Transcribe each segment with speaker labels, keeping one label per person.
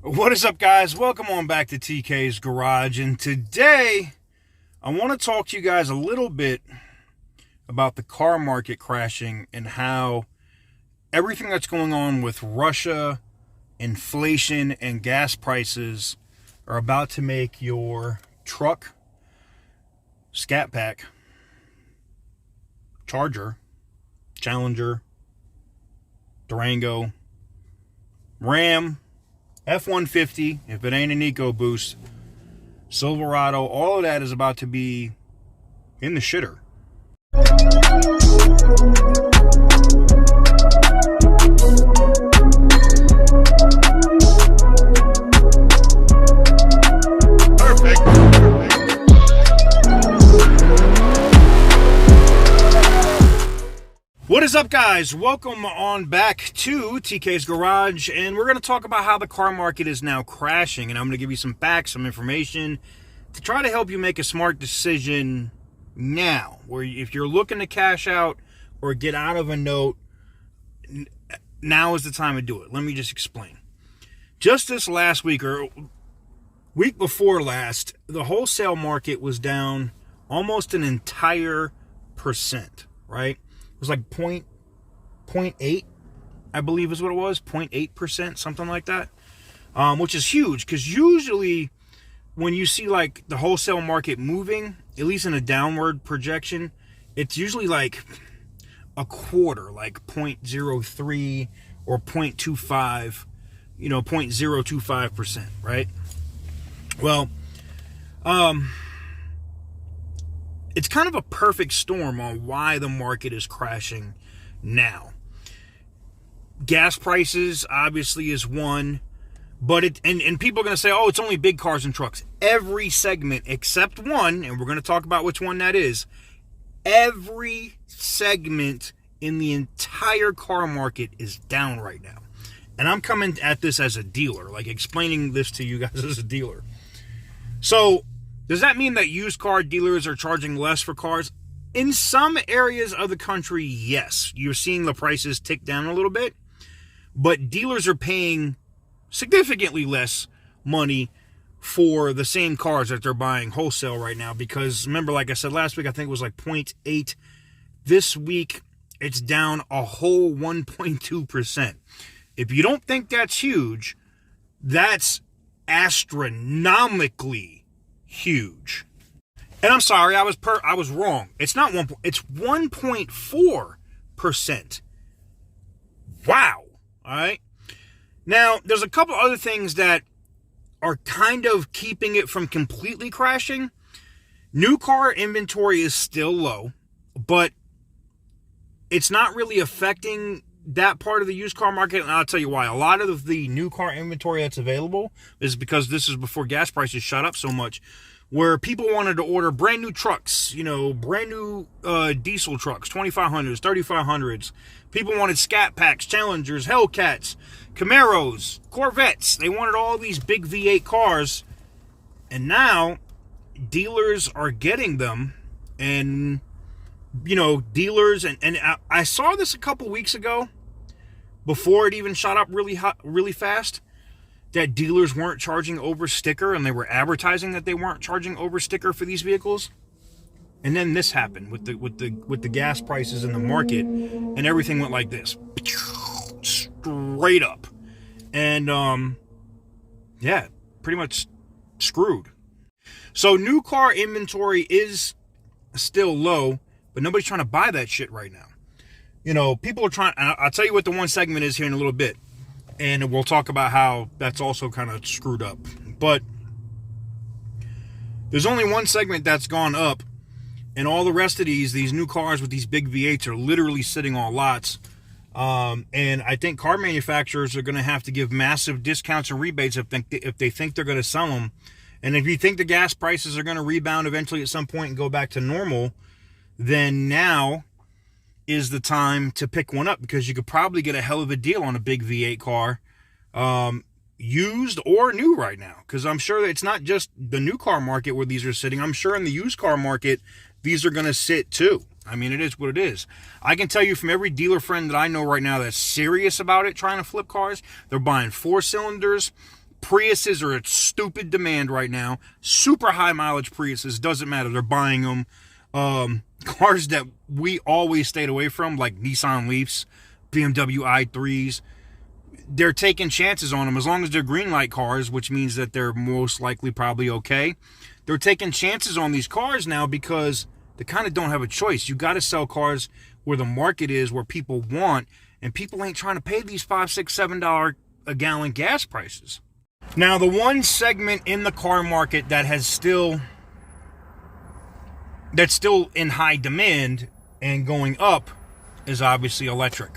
Speaker 1: What is up, guys? Welcome on back to TK's Garage, and today I want to talk to you guys a little bit about the car market crashing and how everything that's going on with Russia, inflation, and gas prices are about to make your truck, Scat Pack, Charger, Challenger, Durango, Ram, F-150, if it ain't an EcoBoost, Silverado, all of that is about to be in the shitter. What is up, guys? Welcome on back to TK's Garage, and we're going to talk about how the car market is now crashing, and I'm going to give you some facts, some information to try to help you make a smart decision now, where if you're looking to cash out or get out of a note, now is the time to do it. Let me just explain. Just this last week, or week before last, the wholesale market was down almost an entire percent, right? It was like 0.8, I believe is what it was, 0.8%, something like that, which is huge, because usually when you see like the wholesale market moving, at least in a downward projection, it's usually like a quarter, like 0.03 or 0.25, 0.025%, right? Well, it's kind of a perfect storm on why the market is crashing now. Gas prices obviously is one, but and people are going to say, oh, it's only big cars and trucks. Every segment except one, and we're going to talk about which one that is, every segment in the entire car market is down right now. And I'm coming at this as a dealer, like explaining this to you guys as a dealer. So, does that mean that used car dealers are charging less for cars? In some areas of the country, yes. You're seeing the prices tick down a little bit, but dealers are paying significantly less money for the same cars that they're buying wholesale right now, because remember, like I said last week, I think it was like 0.8. This week, it's down a whole 1.2%. If you don't think that's huge, that's astronomically huge. And I'm sorry, I was wrong. It's not 1. It's 1.4%. Wow. All right. Now, there's a couple other things that are kind of keeping it from completely crashing. New car inventory is still low, but it's not really affecting that part of the used car market, and I'll tell you why. A lot of the new car inventory that's available is because this is before gas prices shot up so much, where people wanted to order brand new trucks, brand new diesel trucks, 2500s, 3500s. People wanted Scat Packs, Challengers, Hellcats, Camaros, Corvettes. They wanted all these big V8 cars, and now dealers are getting them, and dealers, and I saw this a couple weeks ago, before it even shot up really fast, that dealers weren't charging over sticker, and they were advertising that they weren't charging over sticker for these vehicles. And then this happened with the gas prices in the market, and everything went like this, straight up, and pretty much screwed. So new car inventory is still low, but nobody's trying to buy that shit right now. People are trying. I'll tell you what the one segment is here in a little bit, and we'll talk about how that's also kind of screwed up. But there's only one segment that's gone up, and all the rest of these new cars with these big V8s are literally sitting on lots. And I think car manufacturers are going to have to give massive discounts and rebates if they think they're going to sell them. And if you think the gas prices are going to rebound eventually at some point and go back to normal, then now is the time to pick one up, because you could probably get a hell of a deal on a big V8 car, used or new right now. Because I'm sure that it's not just the new car market where these are sitting. I'm sure in the used car market, these are going to sit too. I mean, it is what it is. I can tell you from every dealer friend that I know right now that's serious about it, trying to flip cars, they're buying 4 cylinders, Priuses are at stupid demand right now. Super high mileage Priuses, doesn't matter. They're buying them. Cars that we always stayed away from, like Nissan Leafs, BMW i3s, they're taking chances on them as long as they're green light cars, which means that they're most likely probably okay. They're taking chances on these cars now because they kind of don't have a choice. You got to sell cars where the market is, where people want, and people ain't trying to pay these $5, $6, $7 a gallon gas prices. Now, the one segment in the car market that's still in high demand and going up is obviously electric.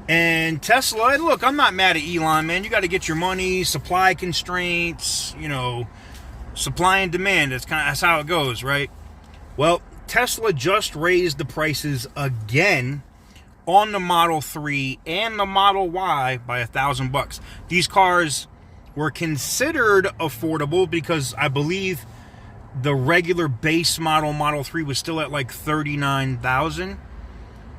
Speaker 1: And Tesla, and look, I'm not mad at Elon, man. You got to get your money, supply constraints, supply and demand. That's how it goes, right? Well, Tesla just raised the prices again on the Model 3 and the Model Y by $1,000. These cars were considered affordable because I believe the regular base Model 3 was still at like $39,000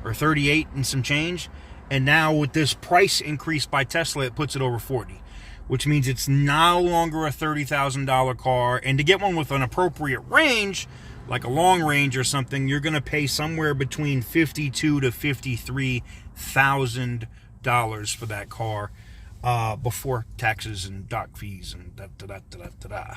Speaker 1: or 38 and some change. And now with this price increase by Tesla, it puts it over 40, which means it's no longer a $30,000 car. And to get one with an appropriate range, like a long range or something, you're going to pay somewhere between $52,000 to $53,000 for that car before taxes and dock fees and da-da-da-da-da-da.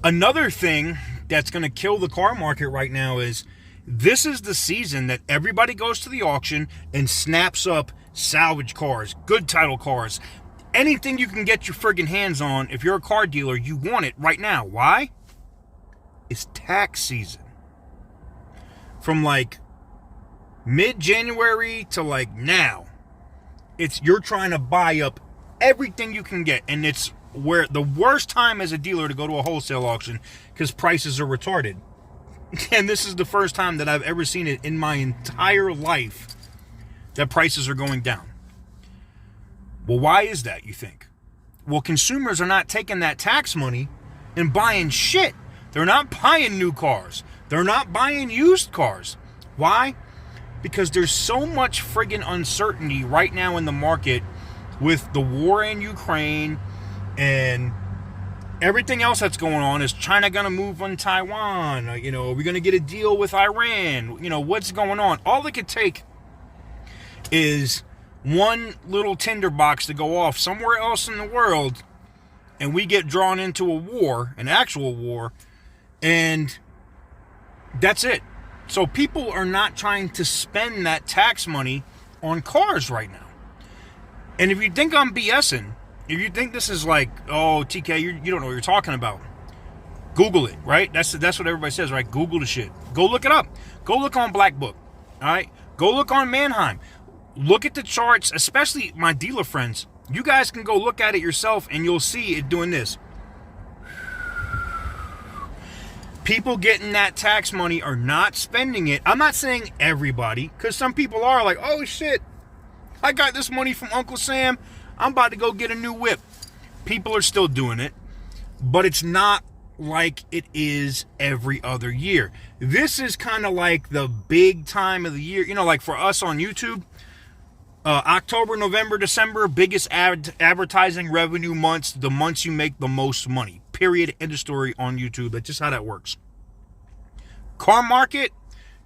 Speaker 1: Another thing that's going to kill the car market right now is this is the season that everybody goes to the auction and snaps up salvage cars, good title cars, anything you can get your friggin' hands on. If you're a car dealer, you want it right now. Why? It's tax season. From like mid-January to like now, you're trying to buy up everything you can get, and it's where the worst time as a dealer to go to a wholesale auction because prices are retarded. And this is the first time that I've ever seen it in my entire life that prices are going down. Well, why is that, you think? Well, consumers are not taking that tax money and buying shit. They're not buying new cars. They're not buying used cars. Why? Because there's so much friggin' uncertainty right now in the market with the war in Ukraine and everything else that's going on. Is China going to move on Taiwan? Are we going to get a deal with Iran? What's going on? All it could take is one little tinderbox to go off somewhere else in the world, and we get drawn into a war, an actual war, and that's it. So people are not trying to spend that tax money on cars right now. And if you think I'm BSing, if you think this is like, oh, TK, you don't know what you're talking about, Google it, right? That's what everybody says, right? Google the shit. Go look it up. Go look on Black Book, all right? Go look on Manheim. Look at the charts, especially my dealer friends. You guys can go look at it yourself, and you'll see it doing this. People getting that tax money are not spending it. I'm not saying everybody, because some people are like, oh, shit, I got this money from Uncle Sam. I'm about to go get a new whip. People are still doing it, but it's not like it is every other year. This is kind of like the big time of the year. Like for us on YouTube, October, November, December, biggest advertising revenue months, the months you make the most money. Period. End of story on YouTube. That's just how that works. Car market,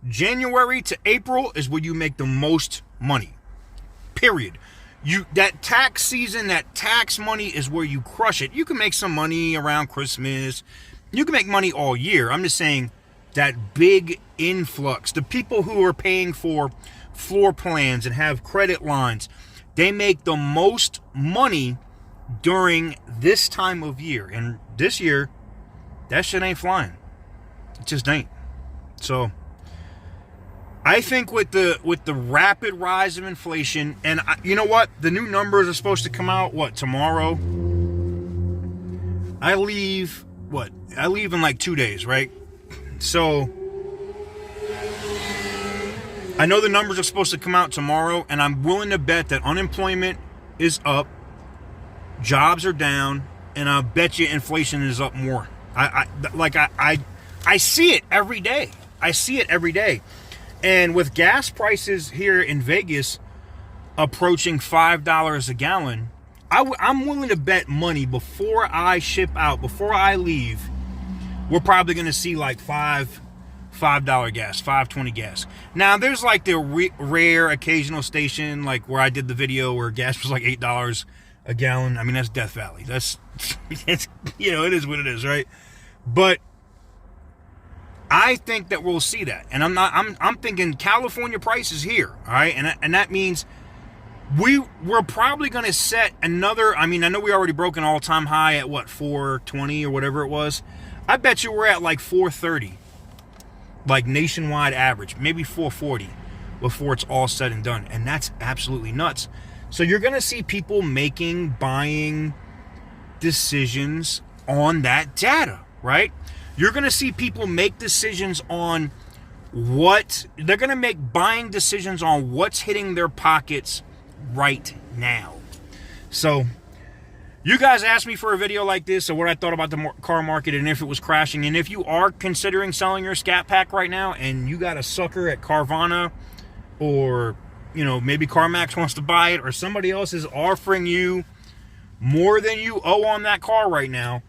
Speaker 1: January to April is where you make the most money. Period. That tax season, that tax money is where you crush it. You can make some money around Christmas. You can make money all year. I'm just saying that big influx. The people who are paying for floor plans and have credit lines, they make the most money during this time of year. And this year, that shit ain't flying. It just ain't. So I think with the rapid rise of inflation, and you know what? The new numbers are supposed to come out, tomorrow? I leave in like 2 days, right? So I know the numbers are supposed to come out tomorrow, and I'm willing to bet that unemployment is up, jobs are down, and I bet you inflation is up more. I see it every day. I see it every day. And with gas prices here in Vegas approaching $5 a gallon, I'm willing to bet money before I ship out, before I leave, we're probably going to see like $5 gas, $5.20 gas. Now, there's like the rare occasional station, like where I did the video where gas was like $8 a gallon. I mean, that's Death Valley. That's, it's, you know, it is what it is, right? But I think that we'll see that. And I'm thinking California prices here, all right? And that means we're probably going to set another, I mean, I know we already broke an all-time high at what, 420 or whatever it was. I bet you we're at like 430, like nationwide average, maybe 440 before it's all said and done. And that's absolutely nuts. So you're going to see people buying decisions on that data, right? You're going to see people make decisions on they're going to make buying decisions on what's hitting their pockets right now. So you guys asked me for a video like this, so what I thought about the car market and if it was crashing. And if you are considering selling your Scat Pack right now and you got a sucker at Carvana, or, you know, maybe CarMax wants to buy it, or somebody else is offering you more than you owe on that car right now,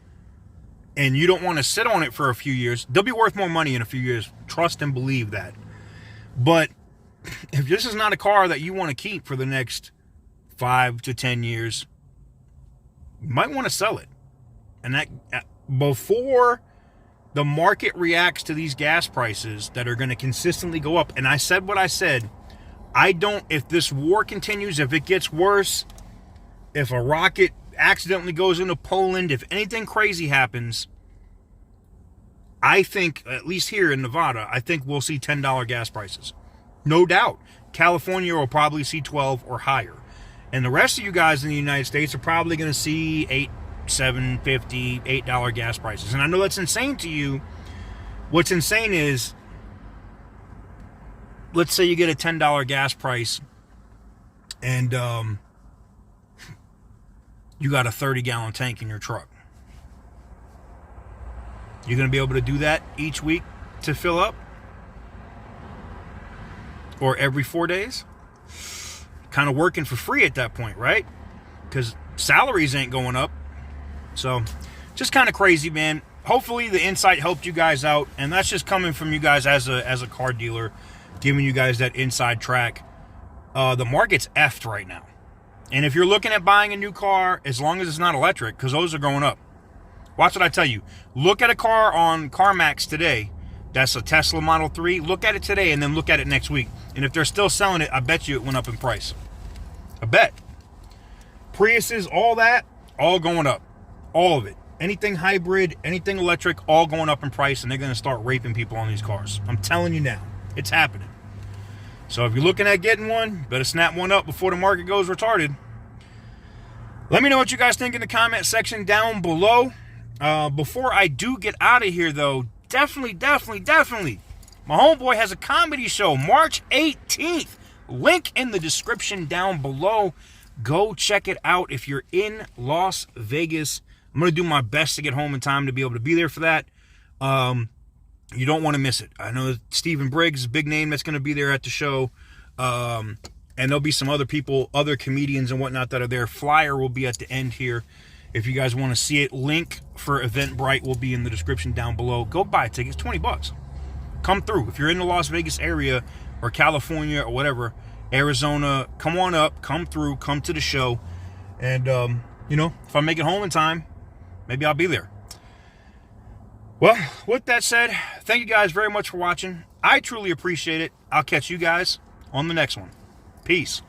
Speaker 1: and you don't want to sit on it for a few years, they'll be worth more money in a few years. Trust and believe that. But if this is not a car that you want to keep for the next 5 to 10 years, you might want to sell it. And that before the market reacts to these gas prices that are going to consistently go up. And I said what I said. If this war continues, if it gets worse, if a rocket accidentally goes into Poland, if anything crazy happens, I think, at least here in Nevada, I think we'll see $10 gas prices. No doubt. California will probably see 12 or higher. And the rest of you guys in the United States are probably going to see $8, $7.50, $8 gas prices. And I know that's insane to you. What's insane is, let's say you get a $10 gas price and you got a 30-gallon tank in your truck. You're going to be able to do that each week to fill up? Or every 4 days? Kind of working for free at that point, right? Because salaries ain't going up. So, just kind of crazy, man. Hopefully the insight helped you guys out. And that's just coming from you guys as a car dealer, giving you guys that inside track. The market's effed right now. And if you're looking at buying a new car, as long as it's not electric, because those are going up. Watch what I tell you. Look at a car on CarMax today. That's a Tesla Model 3. Look at it today and then look at it next week. And if they're still selling it, I bet you it went up in price. I bet. Priuses, all that, all going up. All of it. Anything hybrid, anything electric, all going up in price, and they're going to start raping people on these cars. I'm telling you now. It's happening. So if you're looking at getting one, better snap one up before the market goes retarded. Let me know what you guys think in the comment section down below. Before I do get out of here, though, definitely, my homeboy has a comedy show March 18th. Link in the description down below. Go check it out if you're in Las Vegas. I'm going to do my best to get home in time to be able to be there for that. You don't want to miss it. I know Stephen Briggs is a big name that's going to be there at the show. And there'll be some other people, other comedians and whatnot that are there. Flyer will be at the end here. If you guys want to see it, link for Eventbrite will be in the description down below. Go buy tickets, $20. Come through. If you're in the Las Vegas area or California or whatever, Arizona, come on up, come through, come to the show. And, you know, if I make it home in time, maybe I'll be there. Well, with that said, thank you guys very much for watching. I truly appreciate it. I'll catch you guys on the next one. Peace.